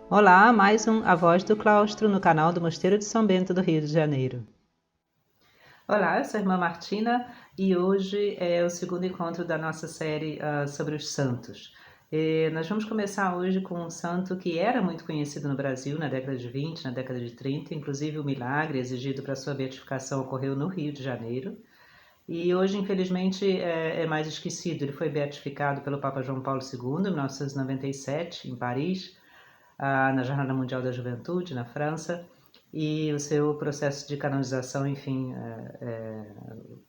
Olá, mais um A Voz do Claustro no canal do Mosteiro de São Bento do Rio de Janeiro. Olá, eu sou a irmã Martina e hoje é o segundo encontro da nossa série sobre os santos. Nós vamos começar hoje com um santo que era muito conhecido no Brasil na década de 20, na década de 30, inclusive o milagre exigido para sua beatificação ocorreu no Rio de Janeiro. E hoje, infelizmente, é mais esquecido. Ele foi beatificado pelo Papa João Paulo II em 1997, em Paris, na Jornada Mundial da Juventude, na França, e o seu processo de canonização, enfim,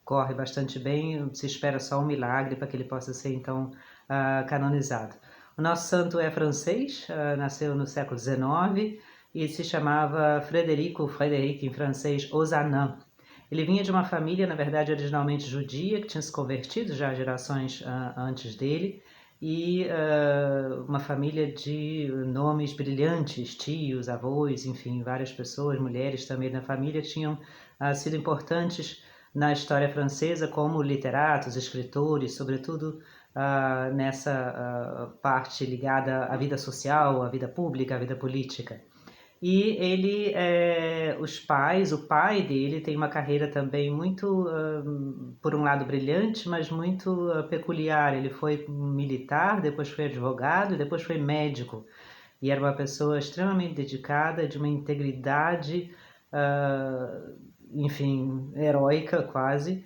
corre bastante bem, se espera só um milagre para que ele possa ser, então, canonizado. O nosso santo é francês, nasceu no século XIX e se chamava Frédéric em francês, Ozanam. Ele vinha de uma família, na verdade, originalmente judia, que tinha se convertido já gerações antes dele, e uma família de nomes brilhantes, tios, avós, enfim, várias pessoas, mulheres também na família, tinham sido importantes na história francesa como literatos, escritores, sobretudo nessa parte ligada à vida social, à vida pública, à vida política. E ele, o pai dele tem uma carreira também muito, por um lado brilhante, mas muito peculiar. Ele foi militar, depois foi advogado e depois foi médico. E era uma pessoa extremamente dedicada, de uma integridade, enfim, heróica quase,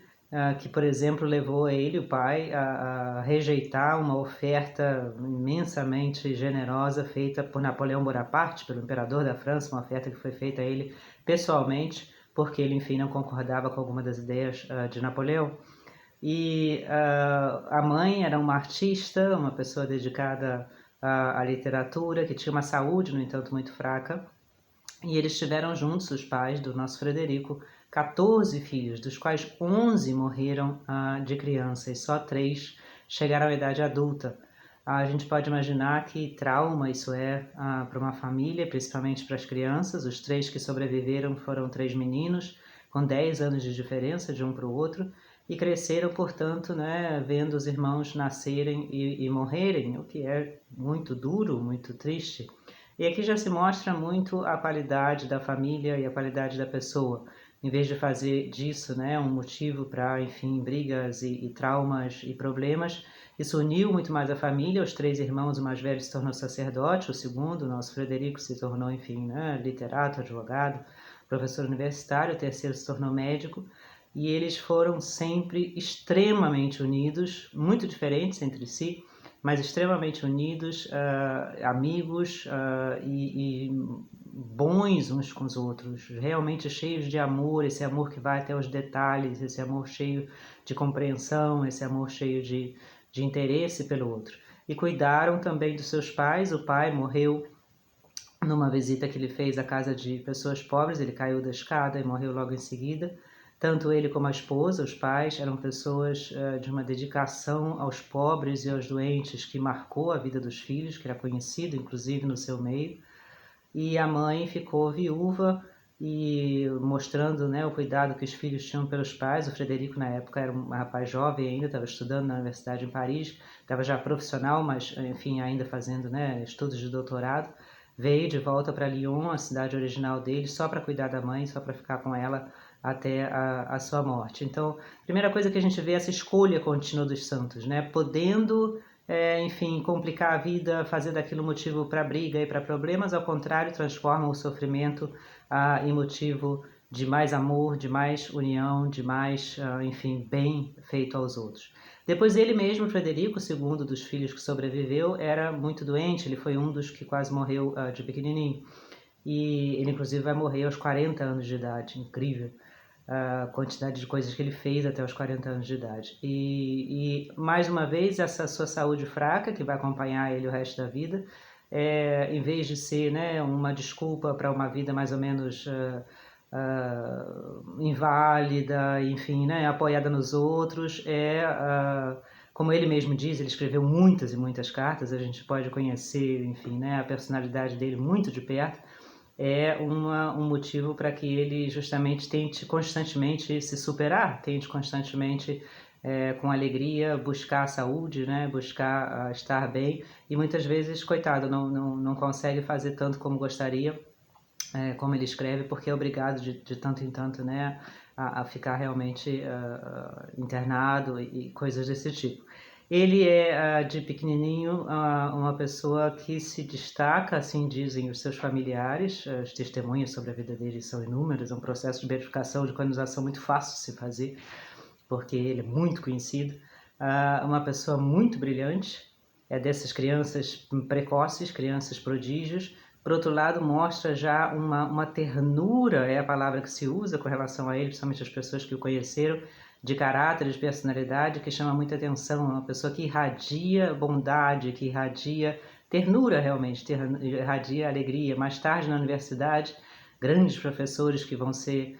que, por exemplo, levou ele, o pai, a rejeitar uma oferta imensamente generosa feita por Napoleão Bonaparte, pelo imperador da França, uma oferta que foi feita a ele pessoalmente, porque ele, enfim, não concordava com alguma das ideias de Napoleão. E a mãe era uma artista, uma pessoa dedicada à literatura, que tinha uma saúde, no entanto, muito fraca. E eles tiveram juntos, os pais do nosso Frederico, 14 filhos, dos quais 11 morreram de criança e só 3 chegaram à idade adulta. A gente pode imaginar que trauma isso é para uma família, principalmente para as crianças. Os 3 que sobreviveram foram 3 meninos, com 10 anos de diferença de um para o outro, e cresceram, portanto, né, vendo os irmãos nascerem e morrerem, o que é muito duro, muito triste. E aqui já se mostra muito a qualidade da família e a qualidade da pessoa. Em vez de fazer disso, né, um motivo para, enfim, brigas e traumas e problemas, isso uniu muito mais a família. Os 3 irmãos, o mais velho se tornou sacerdote, o segundo, o nosso Frederico, se tornou, enfim, né, literato, advogado, professor universitário, o terceiro se tornou médico. E eles foram sempre extremamente unidos, muito diferentes entre si, mas extremamente unidos, amigos e bons uns com os outros, realmente cheios de amor, esse amor que vai até os detalhes, esse amor cheio de compreensão, esse amor cheio de interesse pelo outro. E cuidaram também dos seus pais. O pai morreu numa visita que ele fez à casa de pessoas pobres, ele caiu da escada e morreu logo em seguida. Tanto ele como a esposa, os pais, eram pessoas de uma dedicação aos pobres e aos doentes que marcou a vida dos filhos, que era conhecido inclusive no seu meio. E a mãe ficou viúva e mostrando, né, o cuidado que os filhos tinham pelos pais. O Frederico, na época, era um rapaz jovem ainda, estava estudando na universidade em Paris, estava já profissional, mas, enfim, ainda fazendo, né, estudos de doutorado. Veio de volta para Lyon, a cidade original dele, só para cuidar da mãe, só para ficar com ela até a sua morte. Então, a primeira coisa que a gente vê é essa escolha contínua dos santos, né? Podendo, enfim, complicar a vida, fazer daquilo motivo para briga e para problemas, ao contrário, transformam o sofrimento em motivo de mais amor, de mais união, de mais, enfim, bem feito aos outros. Depois ele mesmo, Frederico, o segundo dos filhos que sobreviveu, era muito doente, ele foi um dos que quase morreu de pequenininho. E ele inclusive vai morrer aos 40 anos de idade, incrível a quantidade de coisas que ele fez até os 40 anos de idade. E mais uma vez, essa sua saúde fraca, que vai acompanhar ele o resto da vida, em vez de ser, né, uma desculpa para uma vida mais ou menos inválida, enfim, né, apoiada nos outros, como ele mesmo diz, ele escreveu muitas e muitas cartas, a gente pode conhecer, enfim, né, a personalidade dele muito de perto, um motivo para que ele justamente tente constantemente se superar, tente constantemente com alegria, buscar a saúde, né, buscar estar bem, e muitas vezes, coitado, não consegue fazer tanto como gostaria, como ele escreve, porque é obrigado de tanto em tanto, né, a ficar realmente internado e coisas desse tipo. Ele é, de pequenininho, uma pessoa que se destaca, assim dizem os seus familiares, os testemunhos sobre a vida dele são inúmeros, é um processo de verificação, de canonização muito fácil de se fazer, porque ele é muito conhecido, uma pessoa muito brilhante, é dessas crianças precoces, crianças prodígios. Por outro lado, mostra já uma ternura, é a palavra que se usa com relação a ele, principalmente as pessoas que o conheceram, de caráter, de personalidade, que chama muita atenção. É uma pessoa que irradia bondade, que irradia ternura realmente, irradia alegria. Mais tarde, na universidade, grandes professores que vão ser,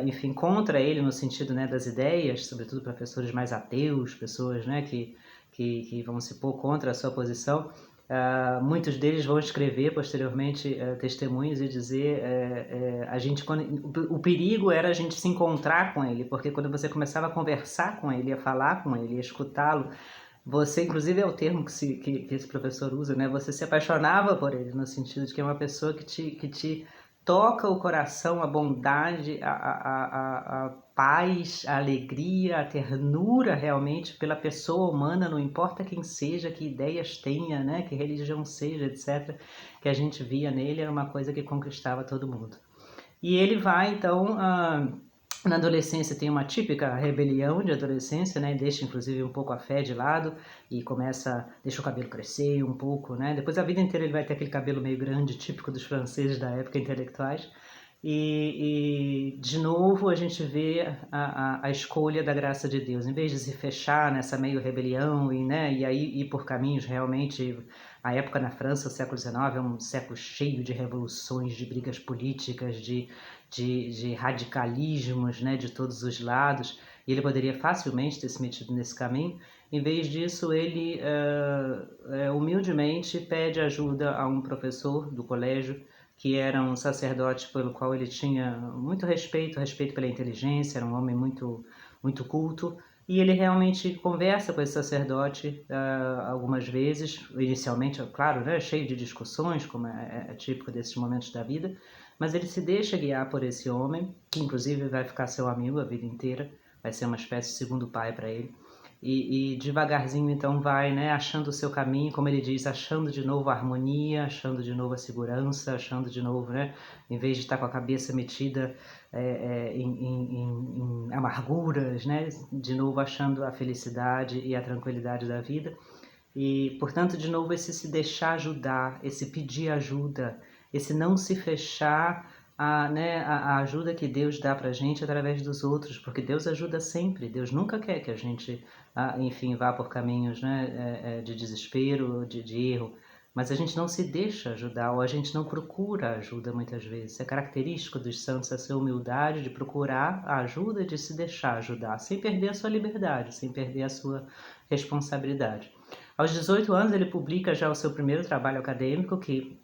enfim, contra ele no sentido, né, das ideias, sobretudo professores mais ateus, pessoas, né, que vão se pôr contra a sua posição. Muitos deles vão escrever posteriormente testemunhos e dizer o perigo era a gente se encontrar com ele, porque quando você começava a conversar com ele, a falar com ele, a escutá-lo, você, inclusive é o termo que esse professor usa, né? Você se apaixonava por ele, no sentido de que é uma pessoa que te toca o coração, a bondade, a paz, a alegria, a ternura realmente pela pessoa humana, não importa quem seja, que ideias tenha, né, que religião seja, etc., que a gente via nele, era uma coisa que conquistava todo mundo. E ele vai, então, na adolescência tem uma típica rebelião de adolescência, né? Deixa inclusive um pouco a fé de lado e deixa o cabelo crescer um pouco, né? Depois a vida inteira ele vai ter aquele cabelo meio grande, típico dos franceses da época, intelectuais. E de novo a gente vê a escolha da graça de Deus, em vez de se fechar nessa meio rebelião e aí ir por caminhos realmente. A época na França, o século XIX, é um século cheio de revoluções, de brigas políticas, de radicalismos, né, de todos os lados. E ele poderia facilmente ter se metido nesse caminho. Em vez disso, ele humildemente pede ajuda a um professor do colégio, que era um sacerdote pelo qual ele tinha muito respeito pela inteligência, era um homem muito, muito culto, e ele realmente conversa com esse sacerdote algumas vezes, inicialmente, claro, né, cheio de discussões, como é típico desses momentos da vida, mas ele se deixa guiar por esse homem, que inclusive vai ficar seu amigo a vida inteira, vai ser uma espécie de segundo pai para ele. E devagarzinho então vai, né, achando o seu caminho, como ele diz, achando de novo a harmonia, achando de novo a segurança, achando de novo, né, em vez de estar com a cabeça metida em amarguras, né, de novo achando a felicidade e a tranquilidade da vida. E, portanto, de novo, esse se deixar ajudar, esse pedir ajuda, esse não se fechar a ajuda que Deus dá para a gente através dos outros, porque Deus ajuda sempre, Deus nunca quer que a gente, enfim, vá por caminhos, né, de desespero, de erro, mas a gente não se deixa ajudar, ou a gente não procura ajuda muitas vezes. É característico dos santos essa humildade de procurar a ajuda, de se deixar ajudar, sem perder a sua liberdade, sem perder a sua responsabilidade. Aos 18 anos ele publica já o seu primeiro trabalho acadêmico, que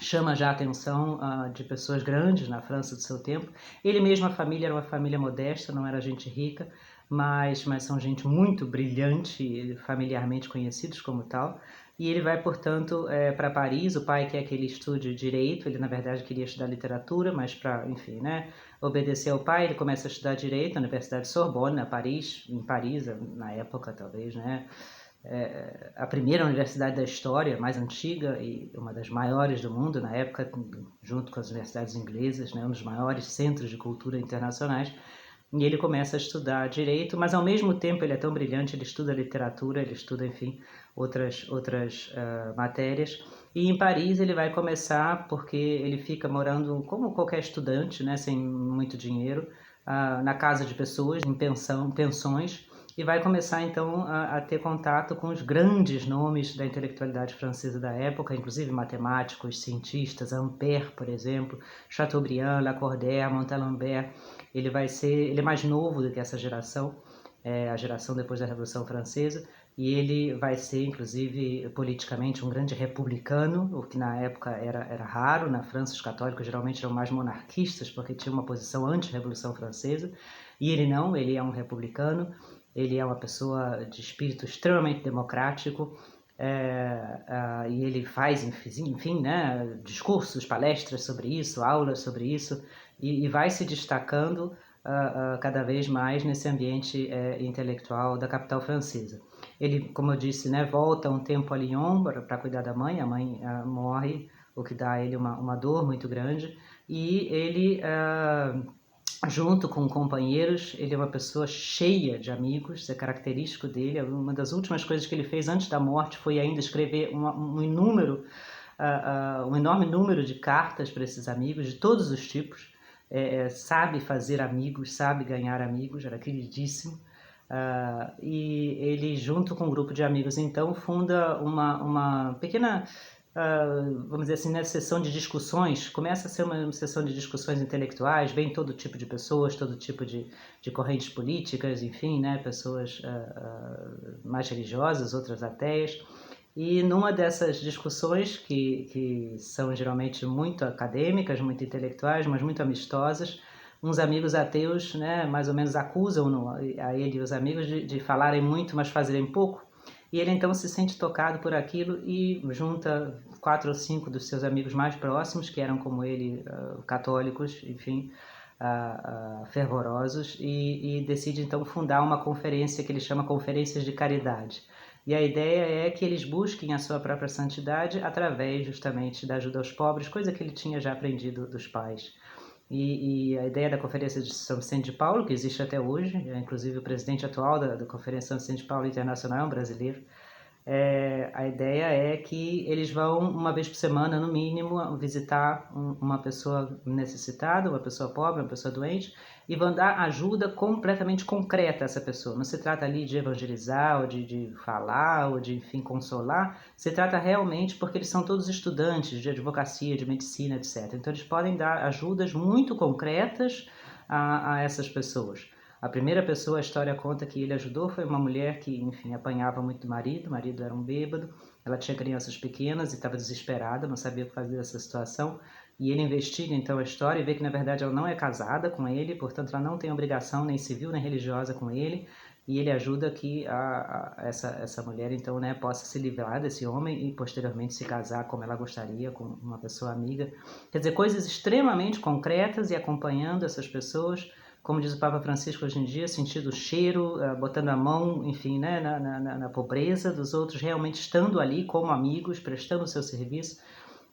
chama já a atenção de pessoas grandes na França do seu tempo. Ele mesmo, a família era uma família modesta, não era gente rica, mas são gente muito brilhante, familiarmente conhecidos como tal. E ele vai, portanto, para Paris. O pai quer que ele estude direito, ele na verdade queria estudar literatura, mas para, enfim, né, obedecer ao pai, ele começa a estudar direito na Universidade de Sorbonne, em Paris, na época talvez, né, a primeira universidade da história, mais antiga e uma das maiores do mundo na época, junto com as universidades inglesas, né, um dos maiores centros de cultura internacionais. E ele começa a estudar direito, mas ao mesmo tempo ele é tão brilhante, ele estuda literatura, ele estuda, enfim, outras matérias. E em Paris ele vai começar, porque ele fica morando como qualquer estudante, né, sem muito dinheiro, na casa de pessoas, em pensões, e vai começar então a ter contato com os grandes nomes da intelectualidade francesa da época, inclusive matemáticos, cientistas, Ampère, por exemplo, Chateaubriand, Lacordaire, Montalembert. Ele é mais novo do que essa geração, a geração depois da Revolução Francesa, e ele vai ser, inclusive, politicamente um grande republicano, o que na época era raro. Na França, os católicos geralmente eram mais monarquistas, porque tinham uma posição anti-Revolução Francesa, e ele não, ele é um republicano. Ele é uma pessoa de espírito extremamente democrático, e ele faz, enfim, né, discursos, palestras sobre isso, aulas sobre isso, e vai se destacando cada vez mais nesse ambiente intelectual da capital francesa. Ele, como eu disse, né, volta um tempo a Lyon para cuidar da mãe, a mãe morre, o que dá a ele uma dor muito grande, e ele, junto com companheiros, ele é uma pessoa cheia de amigos, isso é característico dele. Uma das últimas coisas que ele fez antes da morte foi ainda escrever um enorme número de cartas para esses amigos, de todos os tipos. Sabe fazer amigos, sabe ganhar amigos, era queridíssimo. E ele, junto com um grupo de amigos, então, funda uma pequena, vamos dizer assim, né, sessão de discussões. Começa a ser uma sessão de discussões intelectuais, vem todo tipo de pessoas, todo tipo de correntes políticas, enfim, né, pessoas mais religiosas, outras ateias. E numa dessas discussões, que são geralmente muito acadêmicas, muito intelectuais, mas muito amistosas, uns amigos ateus, né, mais ou menos acusam a ele e os amigos de falarem muito, mas fazerem pouco. E ele então se sente tocado por aquilo e junta 4 ou 5 dos seus amigos mais próximos, que eram como ele, católicos, enfim, fervorosos, e decide então fundar uma conferência que ele chama Conferências de Caridade. E a ideia é que eles busquem a sua própria santidade através justamente da ajuda aos pobres, coisa que ele tinha já aprendido dos pais. E a ideia da Conferência de São Vicente de Paulo, que existe até hoje, inclusive o presidente atual da Conferência São Vicente de Paulo Internacional é um brasileiro. A ideia é que eles vão, uma vez por semana, no mínimo, visitar uma pessoa necessitada, uma pessoa pobre, uma pessoa doente, e vão dar ajuda completamente concreta a essa pessoa. Não se trata ali de evangelizar, ou de falar, ou de, enfim, consolar. Se trata realmente porque eles são todos estudantes de advocacia, de medicina, etc. Então, eles podem dar ajudas muito concretas a essas pessoas. A primeira pessoa, a história conta que ele ajudou, foi uma mulher que, enfim, apanhava muito do marido, o marido era um bêbado, ela tinha crianças pequenas e estava desesperada, não sabia o que fazer nessa situação, e ele investiga então a história e vê que na verdade ela não é casada com ele, portanto ela não tem obrigação nem civil nem religiosa com ele, e ele ajuda que essa mulher então, né, possa se livrar desse homem e posteriormente se casar como ela gostaria, com uma pessoa amiga. Quer dizer, coisas extremamente concretas, e acompanhando essas pessoas, como diz o Papa Francisco hoje em dia, sentindo o cheiro, botando a mão, enfim, né, na pobreza dos outros, realmente estando ali como amigos, prestando o seu serviço,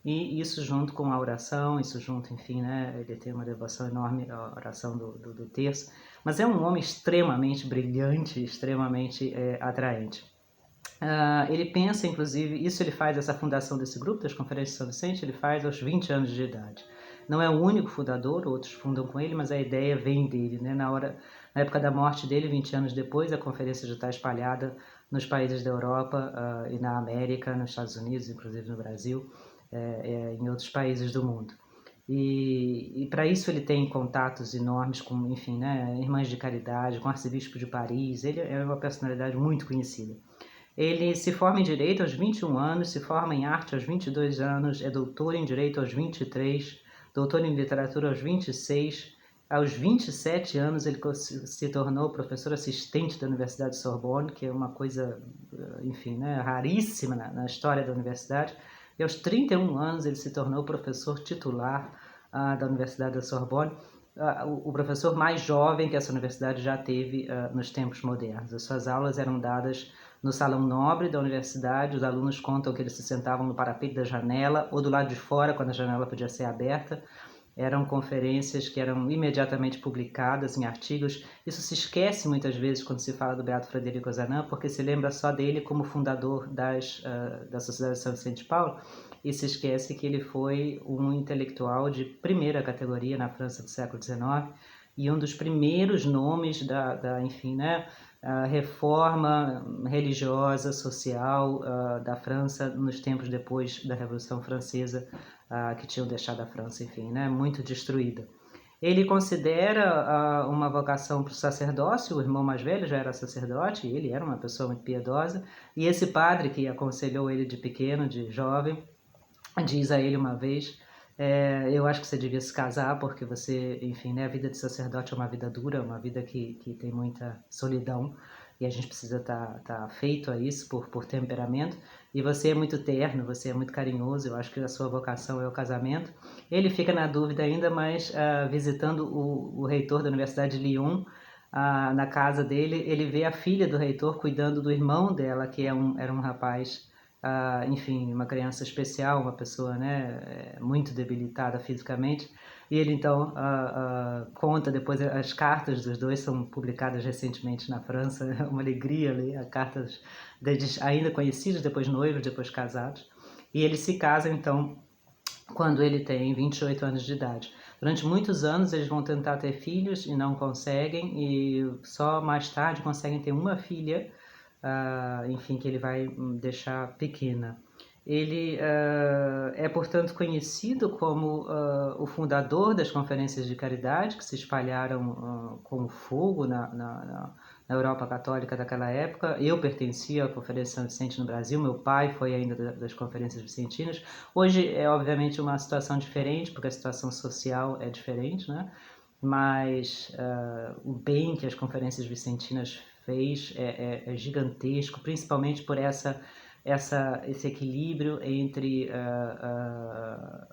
e isso junto com a oração, isso junto, enfim, né, ele tem uma devoção enorme à oração do terço, mas é um homem extremamente brilhante, extremamente atraente. Ele pensa, inclusive, isso ele faz, essa fundação desse grupo, das Conferências de São Vicente, ele faz aos 20 anos de idade. Não é o único fundador, outros fundam com ele, mas a ideia vem dele, né? Na época da morte dele, 20 anos depois, a conferência já está espalhada nos países da Europa e na América, nos Estados Unidos, inclusive no Brasil, em outros países do mundo. E para isso ele tem contatos enormes com, enfim, né, Irmãs de Caridade, com o arcebispo de Paris. Ele é uma personalidade muito conhecida. Ele se forma em Direito aos 21 anos, se forma em Arte aos 22 anos, é doutor em Direito aos 23, doutor em Literatura aos 26. Aos 27 anos ele se tornou professor assistente da Universidade de Sorbonne, que é uma coisa, enfim, né, raríssima na história da universidade. E aos 31 anos ele se tornou professor titular da Universidade da Sorbonne, o professor mais jovem que essa universidade já teve nos tempos modernos. As suas aulas eram dadas no salão nobre da universidade. Os alunos contam que eles se sentavam no parapeito da janela ou do lado de fora, quando a janela podia ser aberta. Eram conferências que eram imediatamente publicadas em artigos. Isso se esquece muitas vezes quando se fala do Beato Frederico Ozanam, porque se lembra só dele como fundador da Sociedade de São Vicente de Paulo, e se esquece que ele foi um intelectual de primeira categoria na França do século XIX, e um dos primeiros nomes enfim, né, reforma religiosa, social da França nos tempos depois da Revolução Francesa, que tinham deixado a França, enfim, né, muito destruída. Ele considera uma vocação para o sacerdócio, o irmão mais velho já era sacerdote, ele era uma pessoa muito piedosa, e esse padre que aconselhou ele de pequeno, de jovem, diz a ele uma vez: eu acho que você devia se casar, porque você, enfim, né, a vida de sacerdote é uma vida dura, uma vida que tem muita solidão, e a gente precisa estar feito a isso por temperamento, e você é muito terno, você é muito carinhoso, eu acho que a sua vocação é o casamento. Ele fica na dúvida ainda, mas visitando o reitor da Universidade de Lyon, na casa dele, ele vê a filha do reitor cuidando do irmão dela, que era um rapaz, enfim, uma criança especial, uma pessoa, né, muito debilitada fisicamente. E ele então conta depois, as cartas dos dois são publicadas recentemente na França, é uma alegria ler as cartas deles ainda conhecidos, depois noivos, depois casados. E eles se casam então quando ele tem 28 anos de idade. Durante muitos anos eles vão tentar ter filhos e não conseguem, e só mais tarde conseguem ter uma filha, enfim, que ele vai deixar pequena. Ele é, portanto, conhecido como o fundador das conferências de caridade, que se espalharam como fogo na Europa Católica daquela época. Eu pertencia à Conferência São Vicente no Brasil, meu pai foi ainda das conferências vicentinas. Hoje é, obviamente, uma situação diferente, porque a situação social é diferente, né? Mas o bem que as conferências vicentinas fez é gigantesco, principalmente por esse equilíbrio entre,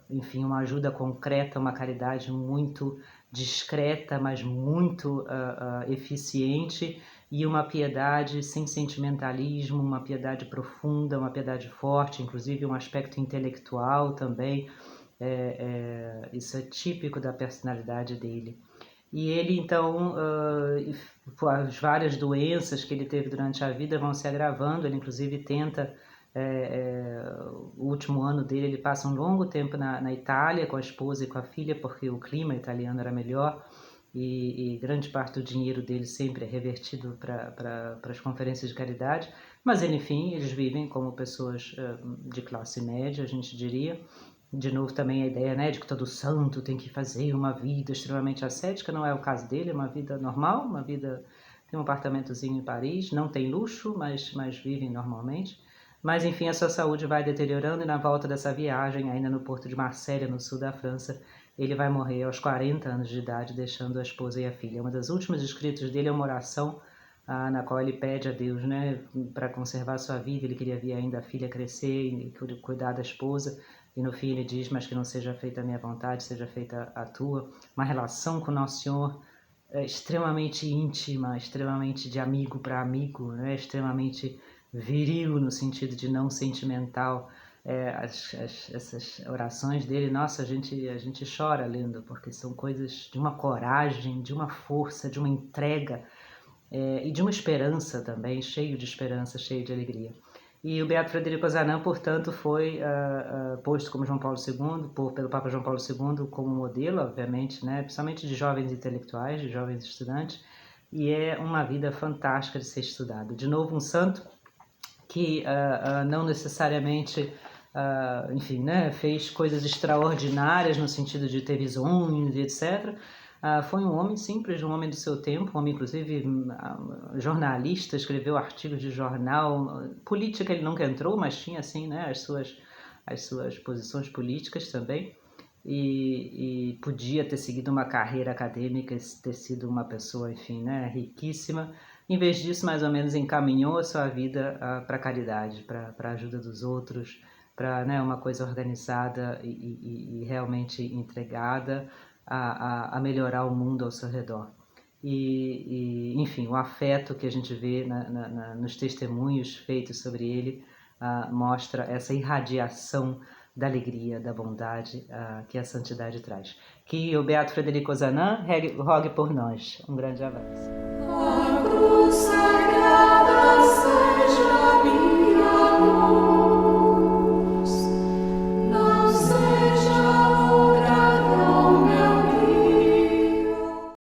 enfim, uma ajuda concreta, uma caridade muito discreta, mas muito eficiente, e uma piedade sem sentimentalismo, uma piedade profunda, uma piedade forte, inclusive um aspecto intelectual também. Isso é típico da personalidade dele. E ele, então, as várias doenças que ele teve durante a vida vão se agravando. Ele, inclusive, tenta, o último ano dele, ele passa um longo tempo na Itália com a esposa e com a filha, porque o clima italiano era melhor, e grande parte do dinheiro dele sempre é revertido para as conferências de caridade. Mas, enfim, eles vivem como pessoas de classe média, a gente diria. De novo, também a ideia, né, de que todo santo tem que fazer uma vida extremamente ascética. Não é o caso dele, é uma vida normal, uma vida... Tem um apartamentozinho em Paris, não tem luxo, mas vivem normalmente. Mas, enfim, a sua saúde vai deteriorando, e na volta dessa viagem, ainda no porto de Marselha, no sul da França, ele vai morrer aos 40 anos de idade, deixando a esposa e a filha. Uma das últimas escritos dele é uma oração na qual ele pede a Deus, né, para conservar sua vida. Ele queria ver ainda a filha crescer e cuidar da esposa. E no fim ele diz: mas que não seja feita a minha vontade, seja feita a tua. Uma relação com Nosso Senhor extremamente íntima, extremamente de amigo para amigo, né? Extremamente viril no sentido de não sentimental. Essas orações dele, nossa, a gente chora lendo, porque são coisas de uma coragem, de uma força, de uma entrega, e de uma esperança também, cheio de esperança, cheio de alegria. E o Beato Frederico Ozanam, portanto, foi posto como João Paulo II, pelo Papa João Paulo II, como modelo, obviamente, né, principalmente de jovens intelectuais, de jovens estudantes, e é uma vida fantástica de ser estudado. De novo, um santo que não necessariamente, enfim, né, fez coisas extraordinárias no sentido de ter visões e etc., foi um homem simples, um homem do seu tempo, um homem, inclusive, jornalista, escreveu artigos de jornal. Política ele nunca entrou, mas tinha, assim, né, as suas posições políticas também, e podia ter seguido uma carreira acadêmica, ter sido uma pessoa, enfim, né, riquíssima. Em vez disso, mais ou menos encaminhou a sua vida para a caridade, para a ajuda dos outros, para, né, uma coisa organizada e realmente entregada a melhorar o mundo ao seu redor. Enfim, o afeto que a gente vê nos testemunhos feitos sobre ele mostra essa irradiação da alegria, da bondade que a santidade traz. Que o Beato Frederico Ozanam rogue por nós. Um grande abraço. A cruz sagrada seja minha.